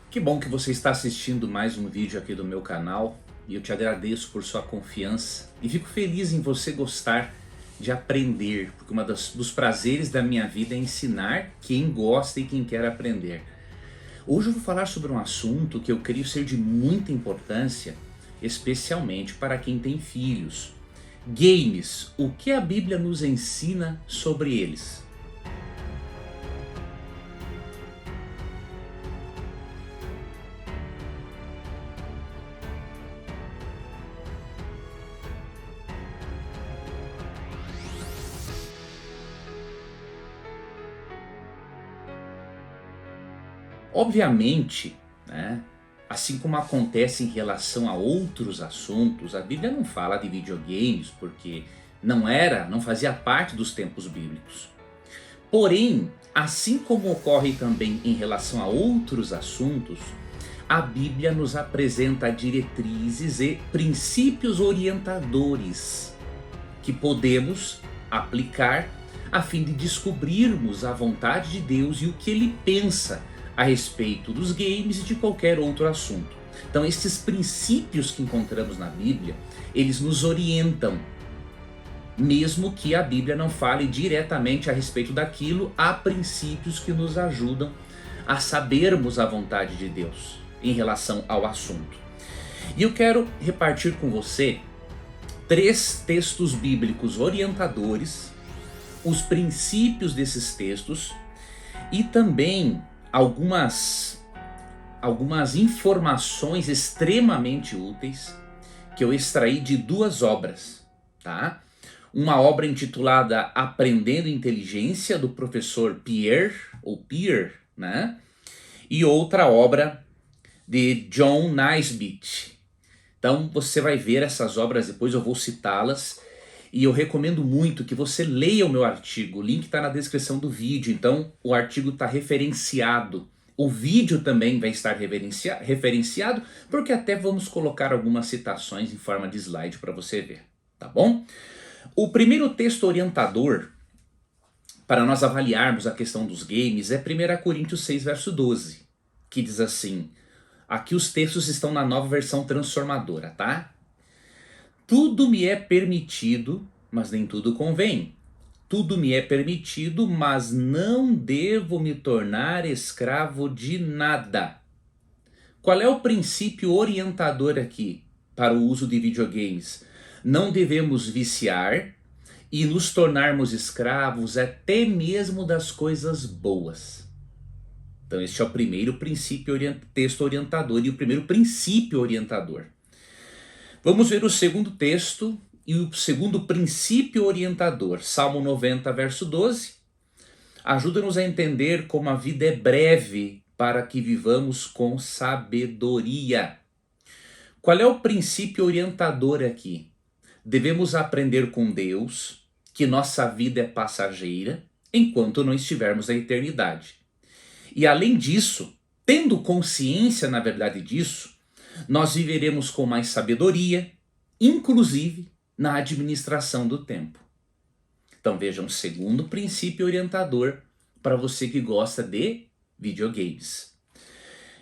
Que bom que você está assistindo mais um vídeo aqui do meu canal e eu te agradeço por sua confiança e fico feliz em você gostar de aprender, porque dos prazeres da minha vida é ensinar quem gosta e quem quer aprender. Hoje eu vou falar sobre um assunto que eu creio ser de muita importância, especialmente para quem tem filhos. Games, o que a Bíblia nos ensina sobre eles? Obviamente, né, assim como acontece em relação a outros assuntos, a Bíblia não fala de videogames porque não fazia parte dos tempos bíblicos. Porém, assim como ocorre também em relação a outros assuntos, a Bíblia nos apresenta diretrizes e princípios orientadores que podemos aplicar a fim de descobrirmos a vontade de Deus e o que Ele pensa a respeito dos games e de qualquer outro assunto. Então esses princípios que encontramos na Bíblia, eles nos orientam. Mesmo que a Bíblia não fale diretamente a respeito daquilo, há princípios que nos ajudam a sabermos a vontade de Deus em relação ao assunto. E eu quero repartir com você 3 textos bíblicos orientadores, os princípios desses textos e também algumas informações extremamente úteis que eu extraí de 2 obras, tá? Uma obra intitulada Aprendendo Inteligência, do professor Pierre, né? E outra obra de John Naisbitt. Então você vai ver essas obras depois, eu vou citá-las. E eu recomendo muito que você leia o meu artigo, o link está na descrição do vídeo, então o artigo está referenciado. O vídeo também vai estar referenciado, porque até vamos colocar algumas citações em forma de slide para você ver, tá bom? O primeiro texto orientador para nós avaliarmos a questão dos games é 1 Coríntios 6, verso 12, que diz assim, aqui os textos estão na Nova Versão Transformadora, tá? Tudo me é permitido, mas nem tudo convém. Tudo me é permitido, mas não devo me tornar escravo de nada. Qual é o princípio orientador aqui para o uso de videogames? Não devemos viciar e nos tornarmos escravos até mesmo das coisas boas. Então este é o primeiro princípio texto orientador e o primeiro princípio orientador. Vamos ver o segundo texto e o segundo princípio orientador. Salmo 90, verso 12. Ajuda-nos a entender como a vida é breve para que vivamos com sabedoria. Qual é o princípio orientador aqui? Devemos aprender com Deus que nossa vida é passageira enquanto não estivermos na eternidade. E além disso, tendo consciência na verdade disso, nós viveremos com mais sabedoria, inclusive na administração do tempo. Então vejam, um segundo princípio orientador para você que gosta de videogames.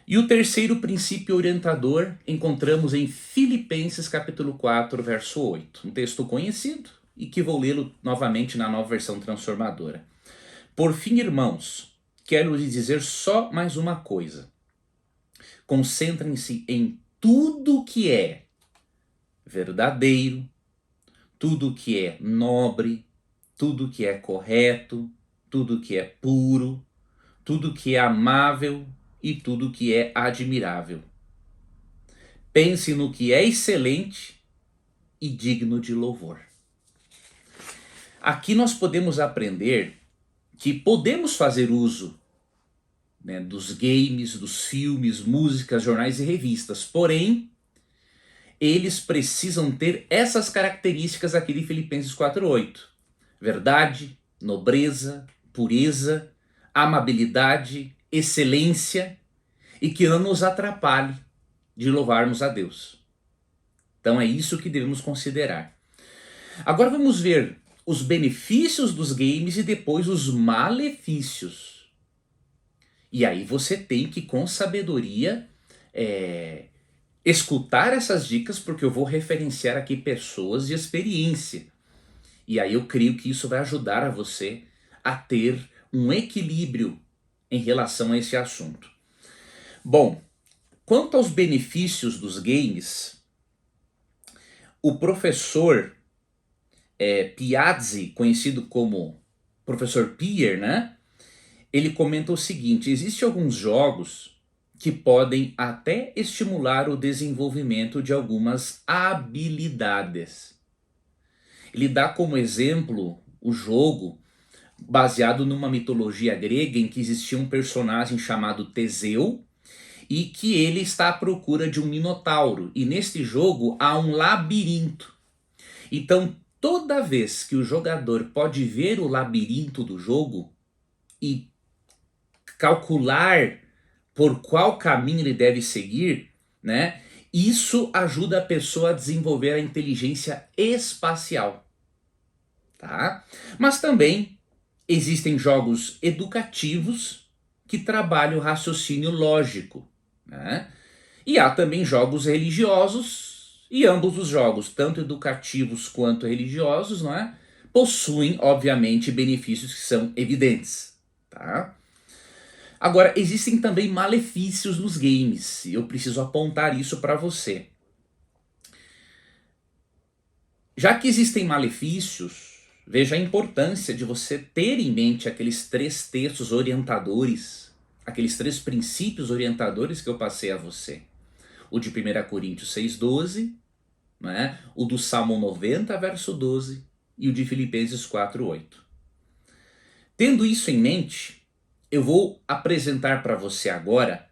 E o terceiro princípio orientador encontramos em Filipenses capítulo 4, verso 8. Um texto conhecido e que vou lê-lo novamente na Nova Versão Transformadora. Por fim, irmãos, quero lhes dizer só mais uma coisa. Concentrem-se em tudo que é verdadeiro, tudo que é nobre, tudo que é correto, tudo que é puro, tudo que é amável e tudo que é admirável. Pense no que é excelente e digno de louvor. Aqui nós podemos aprender que podemos fazer uso, né, dos games, dos filmes, músicas, jornais e revistas, porém eles precisam ter essas características aqui de Filipenses 4:8. Verdade, nobreza, pureza, amabilidade, excelência e que não nos atrapalhe de louvarmos a Deus. Então é isso que devemos considerar. Agora vamos ver os benefícios dos games e depois os malefícios. E aí você tem que, com sabedoria, escutar essas dicas, porque eu vou referenciar aqui pessoas de experiência. E aí eu creio que isso vai ajudar a você a ter um equilíbrio em relação a esse assunto. Bom, quanto aos benefícios dos games, o professor Piazzi, conhecido como professor Pier, né? Ele comenta o seguinte: existem alguns jogos que podem até estimular o desenvolvimento de algumas habilidades. Ele dá como exemplo o jogo baseado numa mitologia grega em que existia um personagem chamado Teseu e que ele está à procura de um minotauro. E neste jogo há um labirinto. Então, toda vez que o jogador pode ver o labirinto do jogo e calcular por qual caminho ele deve seguir, né? Isso ajuda a pessoa a desenvolver a inteligência espacial, tá? Mas também existem jogos educativos que trabalham o raciocínio lógico, né? E há também jogos religiosos, e ambos os jogos, tanto educativos quanto religiosos, não é? Possuem, obviamente, benefícios que são evidentes, tá? Agora, existem também malefícios nos games, e eu preciso apontar isso para você. Já que existem malefícios, veja a importância de você ter em mente aqueles 3 textos orientadores, aqueles 3 princípios orientadores que eu passei a você. O de 1 Coríntios 6,12, né? O do Salmo 90, verso 12, e o de Filipenses 4,8. Tendo isso em mente, eu vou apresentar para você agora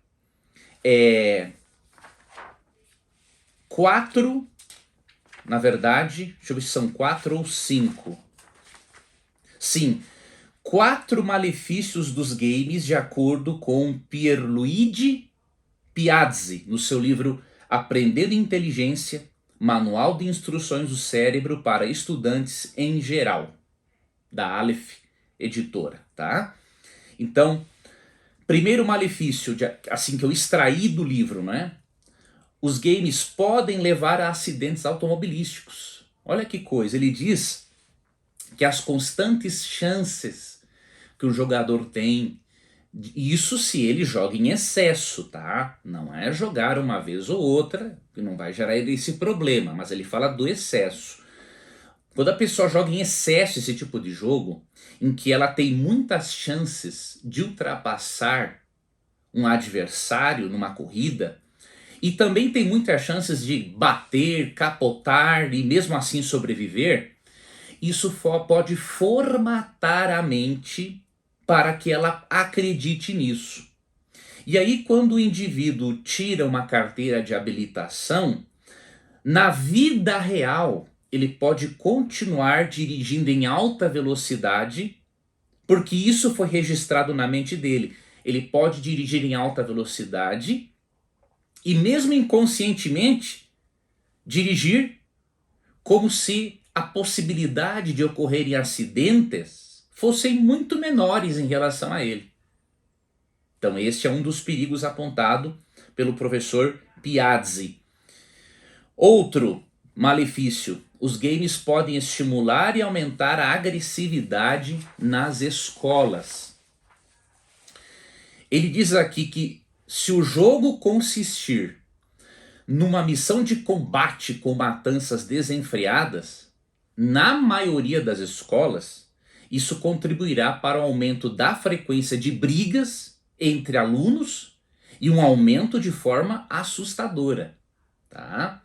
4, na verdade, deixa eu ver se são 4 ou 5. Sim, 4 malefícios dos games de acordo com Pierluigi Piazzi, no seu livro Aprendendo Inteligência, Manual de Instruções do Cérebro para Estudantes em Geral, da Aleph Editora, tá? Então, primeiro malefício, assim que eu extraí do livro, né? Os games podem levar a acidentes automobilísticos. Olha que coisa, ele diz que as constantes chances que o jogador tem, isso se ele joga em excesso, tá? Não é jogar uma vez ou outra, que não vai gerar esse problema, mas ele fala do excesso. Quando a pessoa joga em excesso esse tipo de jogo, em que ela tem muitas chances de ultrapassar um adversário numa corrida, e também tem muitas chances de bater, capotar e mesmo assim sobreviver, isso pode formatar a mente para que ela acredite nisso. E aí, quando o indivíduo tira uma carteira de habilitação, na vida real, ele pode continuar dirigindo em alta velocidade, porque isso foi registrado na mente dele. Ele pode dirigir em alta velocidade e mesmo inconscientemente dirigir como se a possibilidade de ocorrerem acidentes fossem muito menores em relação a ele. Então este é um dos perigos apontado pelo professor Piazzi. Outro malefício: os games podem estimular e aumentar a agressividade nas escolas. Ele diz aqui que se o jogo consistir numa missão de combate com matanças desenfreadas, na maioria das escolas, isso contribuirá para o aumento da frequência de brigas entre alunos e um aumento de forma assustadora, tá?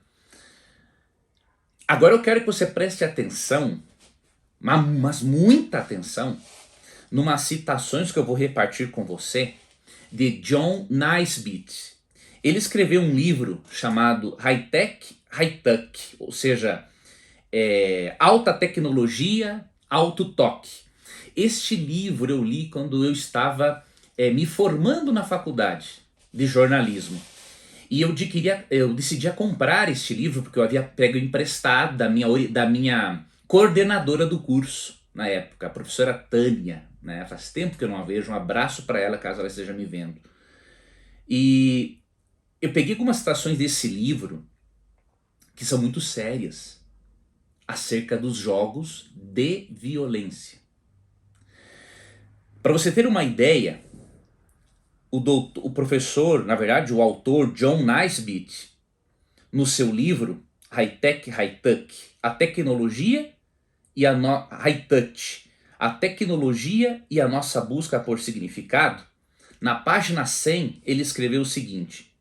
Agora eu quero que você preste atenção, mas muita atenção, numas citações que eu vou repartir com você de John Naisbitt. Ele escreveu um livro chamado High-Tech, High-Tuck, ou seja, Alta Tecnologia, Alto Toque. Este livro eu li quando eu estava me formando na faculdade de jornalismo. E eu decidi comprar este livro porque eu havia pego emprestado da minha coordenadora do curso na época, a professora Tânia, né? Faz tempo que eu não a vejo. Um abraço para ela, caso ela esteja me vendo. E eu peguei algumas citações desse livro que são muito sérias acerca dos jogos de violência. Para você ter uma ideia, o professor, na verdade, o autor John Naisbitt, no seu livro High Tech, High Touch, a tecnologia e a High Touch, a tecnologia e a nossa busca por significado, na página 100 ele escreveu o seguinte: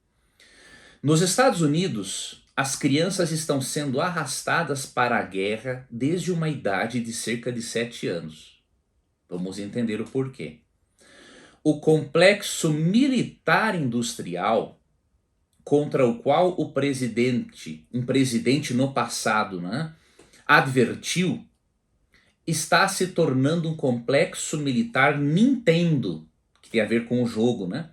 nos Estados Unidos, as crianças estão sendo arrastadas para a guerra desde uma idade de cerca de 7 anos. Vamos entender o porquê. O complexo militar industrial contra o qual um presidente no passado, né, advertiu, está se tornando um complexo militar Nintendo, que tem a ver com o jogo, né?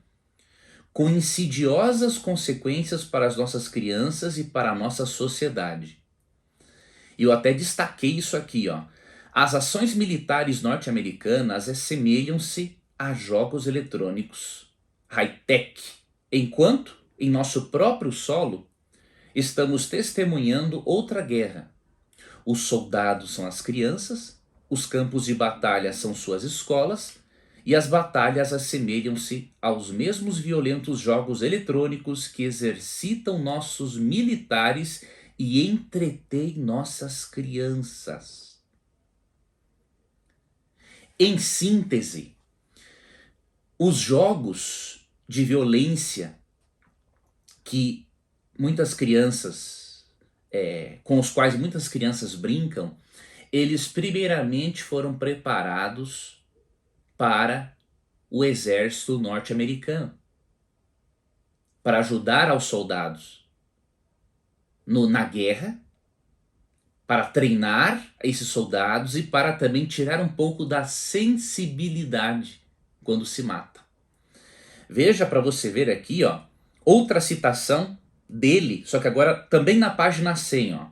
Com insidiosas consequências para as nossas crianças e para a nossa sociedade. E eu até destaquei isso aqui, ó. As ações militares norte-americanas assemelham-se a jogos eletrônicos high-tech, enquanto, em nosso próprio solo, estamos testemunhando outra guerra. Os soldados são as crianças, os campos de batalha são suas escolas, e as batalhas assemelham-se aos mesmos violentos jogos eletrônicos que exercitam nossos militares e entretêm nossas crianças. Em síntese, os jogos de violência que muitas crianças, com os quais muitas crianças brincam, eles primeiramente foram preparados para o exército norte-americano, para ajudar aos soldados na guerra, para treinar esses soldados e para também tirar um pouco da sensibilidade quando se mata. Veja para você ver aqui, ó, outra citação dele, só que agora também na página 100, ó.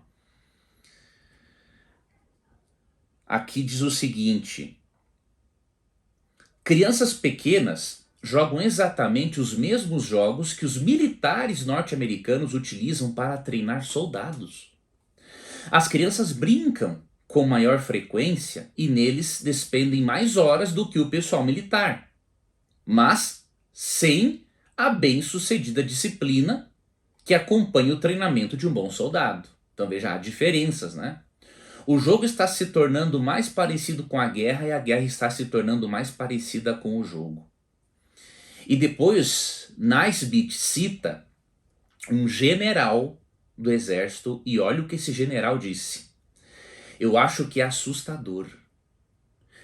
Aqui diz o seguinte: crianças pequenas jogam exatamente os mesmos jogos que os militares norte-americanos utilizam para treinar soldados. As crianças brincam com maior frequência e neles despendem mais horas do que o pessoal militar, mas sem a bem-sucedida disciplina que acompanha o treinamento de um bom soldado. Então veja, há diferenças, né? O jogo está se tornando mais parecido com a guerra e a guerra está se tornando mais parecida com o jogo. E depois, Naisbitt cita um general do exército e olha o que esse general disse: eu acho que é assustador.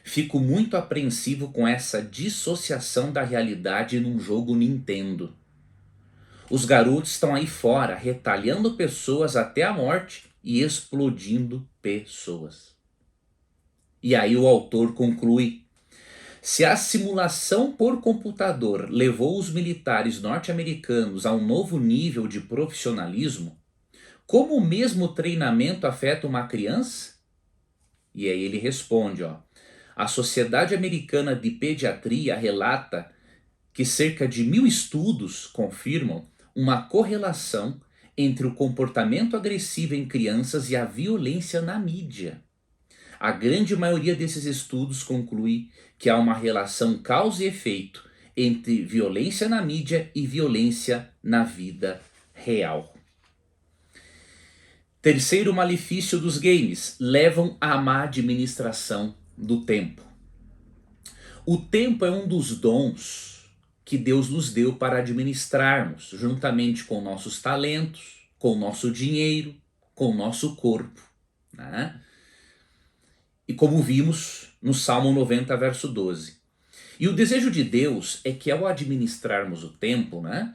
Fico muito apreensivo com essa dissociação da realidade num jogo Nintendo. Os garotos estão aí fora, retalhando pessoas até a morte e explodindo pessoas. E aí o autor conclui: se a simulação por computador levou os militares norte-americanos a um novo nível de profissionalismo, como o mesmo treinamento afeta uma criança? E aí ele responde, ó: a Sociedade Americana de Pediatria relata que cerca de 1000 estudos confirmam uma correlação entre o comportamento agressivo em crianças e a violência na mídia. A grande maioria desses estudos conclui que há uma relação causa e efeito entre violência na mídia e violência na vida real. Terceiro malefício dos games: levam à má administração do tempo. O tempo é um dos dons que Deus nos deu para administrarmos, juntamente com nossos talentos, com o nosso dinheiro, com o nosso corpo, né? E como vimos no Salmo 90, verso 12. E o desejo de Deus é que ao administrarmos o tempo, né,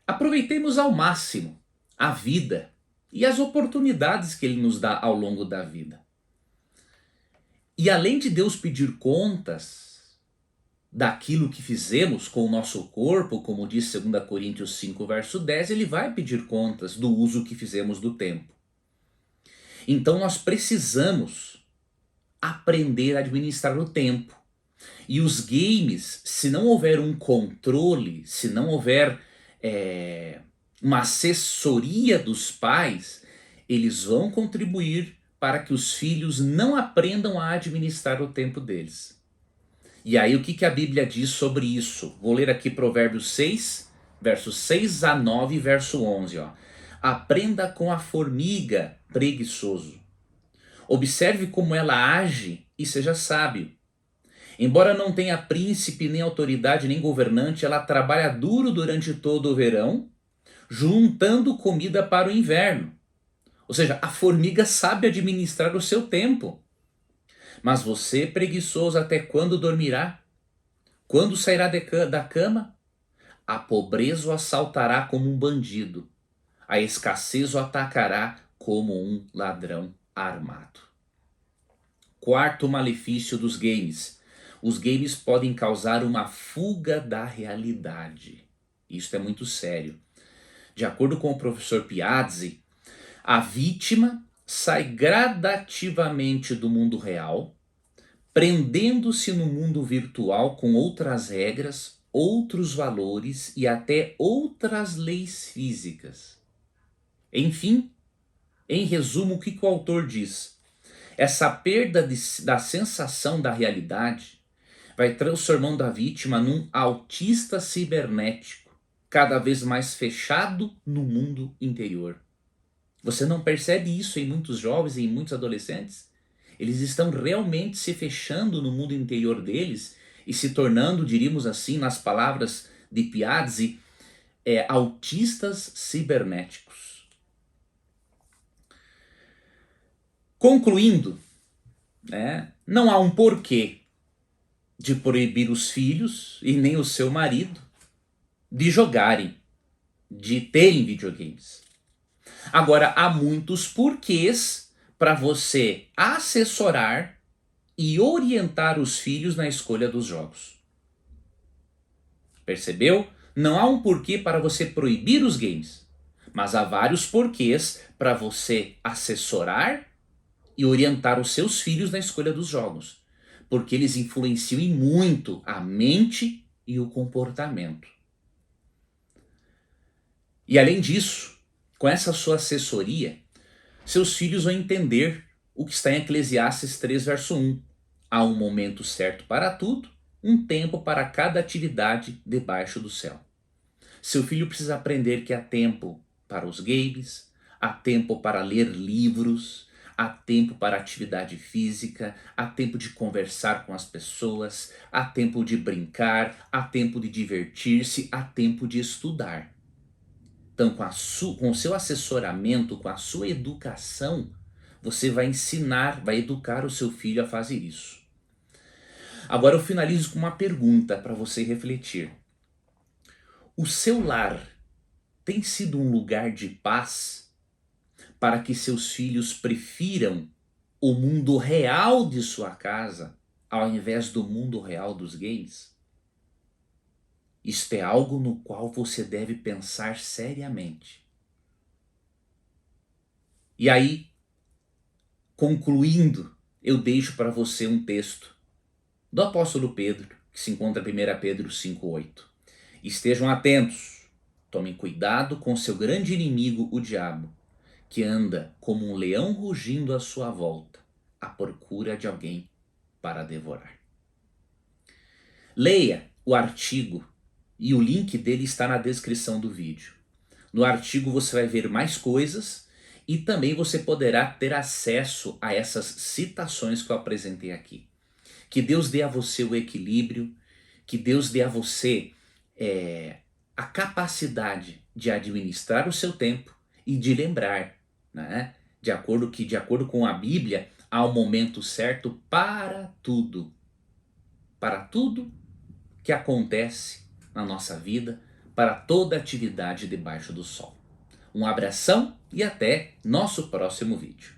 aproveitemos ao máximo a vida e as oportunidades que Ele nos dá ao longo da vida. E além de Deus pedir contas daquilo que fizemos com o nosso corpo, como diz 2 Coríntios 5, verso 10, Ele vai pedir contas do uso que fizemos do tempo. Então nós precisamos aprender a administrar o tempo. E os games, se não houver um controle, se não houver uma assessoria dos pais, eles vão contribuir para que os filhos não aprendam a administrar o tempo deles. E aí o que a Bíblia diz sobre isso? Vou ler aqui Provérbios 6, versos 6 a 9, verso 11. Ó. Aprenda com a formiga, preguiçoso. Observe como ela age e seja sábio. Embora não tenha príncipe, nem autoridade, nem governante, ela trabalha duro durante todo o verão, juntando comida para o inverno. Ou seja, a formiga sabe administrar o seu tempo. Mas você, preguiçoso, até quando dormirá? Quando sairá da cama? A pobreza o assaltará como um bandido. A escassez o atacará como um ladrão armado. Quarto malefício dos games. Os games podem causar uma fuga da realidade. Isso é muito sério. De acordo com o professor Piazzi, a vítima sai gradativamente do mundo real, prendendo-se no mundo virtual com outras regras, outros valores e até outras leis físicas. Enfim, em resumo, o que o autor diz? Essa perda da sensação da realidade vai transformando a vítima num autista cibernético, cada vez mais fechado no mundo interior. Você não percebe isso em muitos jovens e em muitos adolescentes? Eles estão realmente se fechando no mundo interior deles e se tornando, diríamos assim, nas palavras de Piazzi, autistas cibernéticos. Concluindo, não há um porquê de proibir os filhos e nem o seu marido de jogarem, de terem videogames. Agora, há muitos porquês para você assessorar e orientar os filhos na escolha dos jogos. Percebeu? Não há um porquê para você proibir os games, mas há vários porquês para você assessorar e orientar os seus filhos na escolha dos jogos, porque eles influenciam em muito a mente e o comportamento. E além disso, com essa sua assessoria, seus filhos vão entender o que está em Eclesiastes 3, verso 1. Há um momento certo para tudo, um tempo para cada atividade debaixo do céu. Seu filho precisa aprender que há tempo para os games, há tempo para ler livros, há tempo para atividade física, há tempo de conversar com as pessoas, há tempo de brincar, há tempo de divertir-se, há tempo de estudar. Então, com o seu assessoramento, com a sua educação, você vai ensinar, vai educar o seu filho a fazer isso. Agora eu finalizo com uma pergunta para você refletir. O seu lar tem sido um lugar de paz para que seus filhos prefiram o mundo real de sua casa ao invés do mundo real dos games? Isto é algo no qual você deve pensar seriamente. E aí, concluindo, eu deixo para você um texto do apóstolo Pedro, que se encontra em 1 Pedro 5,8. Estejam atentos, tomem cuidado com seu grande inimigo, o diabo, que anda como um leão rugindo à sua volta, à procura de alguém para devorar. Leia o artigo e o link dele está na descrição do vídeo. No artigo você vai ver mais coisas e também você poderá ter acesso a essas citações que eu apresentei aqui. Que Deus dê a você o equilíbrio, que Deus dê a você a capacidade de administrar o seu tempo e de lembrar, né? De acordo com a Bíblia, há um momento certo para tudo. Para tudo que acontece na nossa vida, para toda atividade debaixo do sol. Um abração e até nosso próximo vídeo.